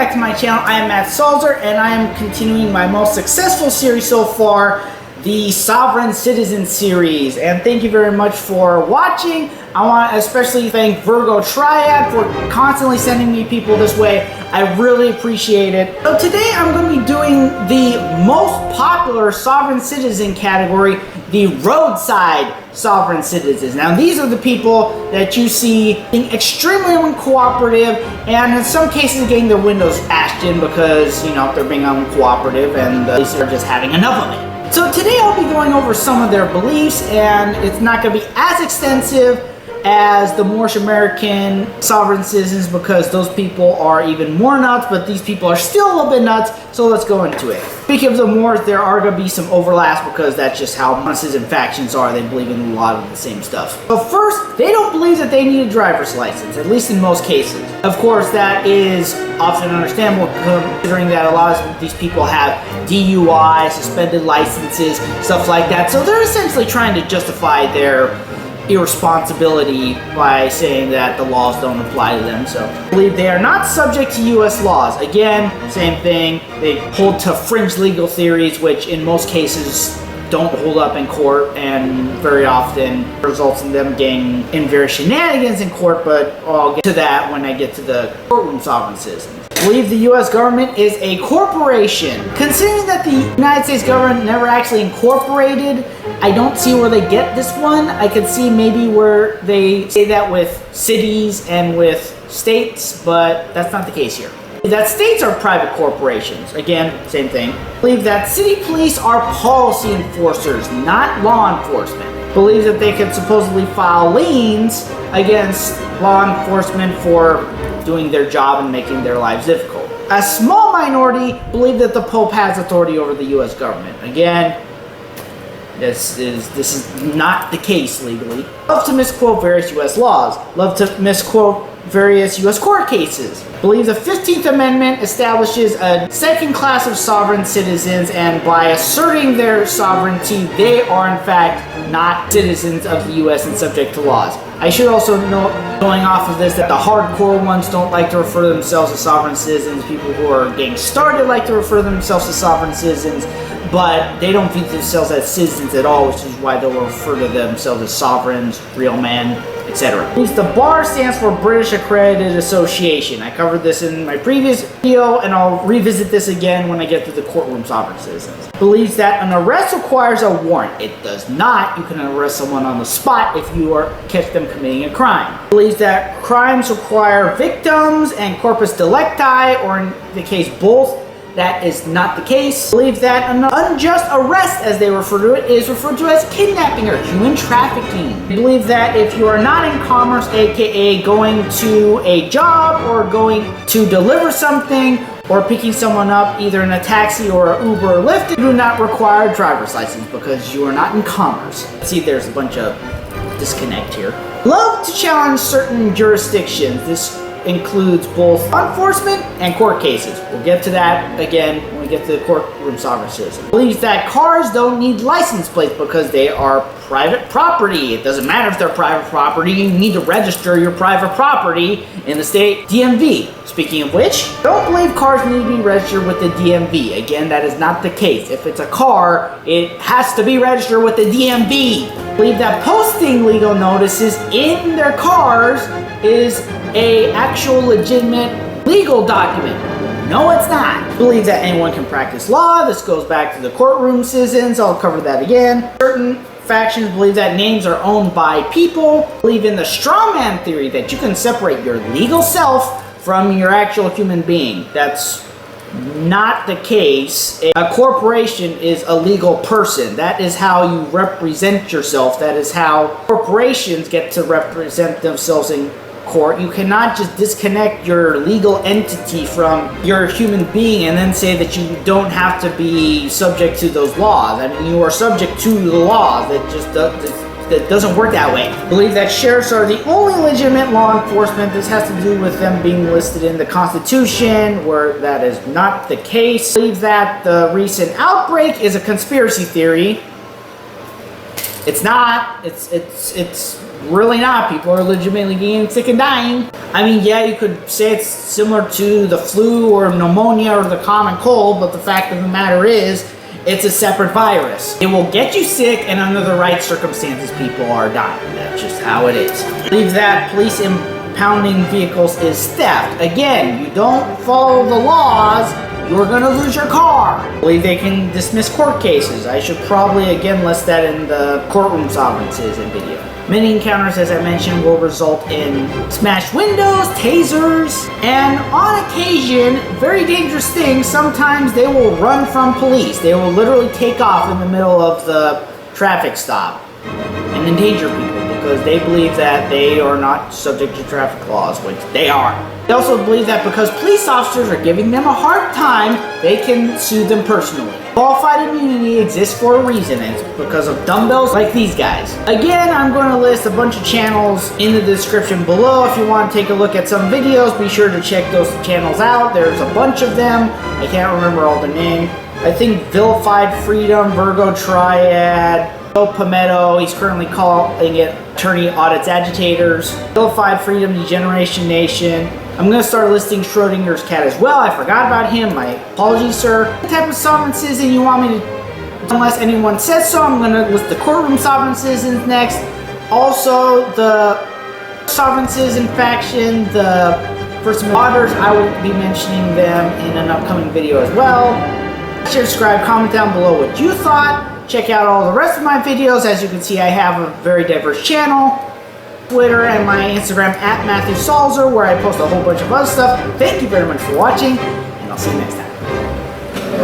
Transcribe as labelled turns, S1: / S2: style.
S1: back to my channel. I am Matt Salzer, and I am continuing my most successful series so far, the Sovereign Citizen series. And thank you very much for watching. I want to especially thank Virgo Triad for constantly sending me people this way. I really appreciate it. So today I'm going to be doing the most popular Sovereign Citizen category, the roadside Sovereign Citizens. Now these are the people that you see being extremely uncooperative and in some cases getting their windows bashed in because, you know, they're being uncooperative and they're just having enough of it. So today I'll be going over some of their beliefs, and it's not going to be as extensive as the Moorish American sovereign citizens because those people are even more nuts, but these people are still a little bit nuts, so let's go into it. Speaking of the Moors, there are going to be some overlaps because that's just how monarchies and factions are. They believe in a lot of the same stuff. But first, they don't believe that they need a driver's license, at least in most cases. Of course, that is often understandable considering that a lot of these people have DUI, suspended licenses, stuff like that. So they're essentially trying to justify their irresponsibility by saying that the laws don't apply to them. So I believe they are not subject to US laws. Again, same thing. They hold to fringe legal theories, which in most cases don't hold up in court and very often results in them getting in various shenanigans in court, but I'll get to that when I get to the courtroom sovereign citizens. I believe the U.S. government is a corporation. Considering that the United States government never actually incorporated, I don't see where they get this one. I could see maybe where they say that with cities and with states, but that's not the case here. That states are private corporations. Again, same thing. I believe that city police are policy enforcers, not law enforcement. Believe that they could supposedly file liens against law enforcement for doing their job and making their lives difficult. A small minority believe that the Pope has authority over the U.S. government. Again, this is not the case legally. Love to misquote various U.S. laws. Love to misquote various U.S. court cases. Believe the 15th Amendment establishes a second class of sovereign citizens, and by asserting their sovereignty, they are in fact not citizens of the U.S. and subject to laws. I should also note, going off of this, that the hardcore ones don't like to refer to themselves as sovereign citizens. People who are getting started like to refer to themselves as sovereign citizens, but they don't view themselves as citizens at all, which is why they'll refer to themselves as sovereigns, real men, etc. At least the BAR stands for British Accredited Association. I covered this in my previous video, and I'll revisit this again when I get to the courtroom sovereign citizens. Believes that an arrest requires a warrant. It does not. You can arrest someone on the spot if you catch them committing a crime. Believes that crimes require victims and corpus delicti, or in the case both. That is not the case. Believe that an unjust arrest, as they refer to it, is referred to as kidnapping or human trafficking. They believe that if you are not in commerce, aka going to a job or going to deliver something or picking someone up either in a taxi or an Uber or Lyft, you do not require a driver's license because you are not in commerce. See, there's a bunch of disconnect here. Love to challenge certain jurisdictions. This includes both law enforcement and court cases. We'll get to that again when we get to the courtroom sovereign citizen. Believes that cars don't need license plates because they are private property. It doesn't matter if they're private property, you need to register your private property in the state DMV. Speaking of which, don't believe cars need to be registered with the DMV. Again, that is not the case. If it's a car, it has to be registered with the DMV. Believe that posting legal notices in their cars is a actual legitimate legal document. No, it's not. Believe that anyone can practice law. This goes back to the courtroom citizens. I'll cover that again. Certain factions believe that names are owned by people. Believe in the strawman theory that you can separate your legal self from your actual human being. That's not the case. A corporation is a legal person. That is how you represent yourself. That is how corporations get to represent themselves in court. You cannot just disconnect your legal entity from your human being and then say that you don't have to be subject to those laws. I mean, you are subject to the laws. That doesn't work that way. I believe that sheriffs are the only legitimate law enforcement. This has to do with them being listed in the Constitution, where that is not the case. I believe that the recent outbreak is a conspiracy theory. It's not. It's really not. People are legitimately getting sick and dying. I mean, yeah, you could say it's similar to the flu or pneumonia or the common cold, but the fact of the matter is, it's a separate virus. It will get you sick, and under the right circumstances, people are dying. That's just how it is. I believe that police impounding vehicles is theft. Again, you don't follow the laws, you're gonna lose your car. I believe they can dismiss court cases. I should probably, again, list that in the courtroom sovereign citizen video. Many encounters, as I mentioned, will result in smashed windows, tasers, and on occasion, very dangerous things, sometimes they will run from police. They will literally take off in the middle of the traffic stop and endanger people because they believe that they are not subject to traffic laws, which they are. They also believe that because police officers are giving them a hard time, they can sue them personally. Qualified immunity exists for a reason, and it's because of dumbbells like these guys. Again, I'm going to list a bunch of channels in the description below. If you want to take a look at some videos, be sure to check those channels out. There's a bunch of them. I can't remember all the names. I think Vilified Freedom, Virgo Triad, Joe Palmetto, he's currently calling it Attorney Audits Agitators, Vilified Freedom, Degeneration Nation. I'm going to start listing Schrodinger's cat as well. I forgot about him. My apologies, sir. What type of sovereign citizen you want me to... Unless anyone says so, I'm going to list the courtroom sovereign citizens next. Also, the sovereign citizen faction, the First Amendment Otters, I will be mentioning them in an upcoming video as well. Share, subscribe, comment down below what you thought. Check out all the rest of my videos. As you can see, I have a very diverse channel. Twitter and my Instagram @MatthewSalzer, where I post a whole bunch of other stuff. Thank you very much for watching, and I'll see you next time.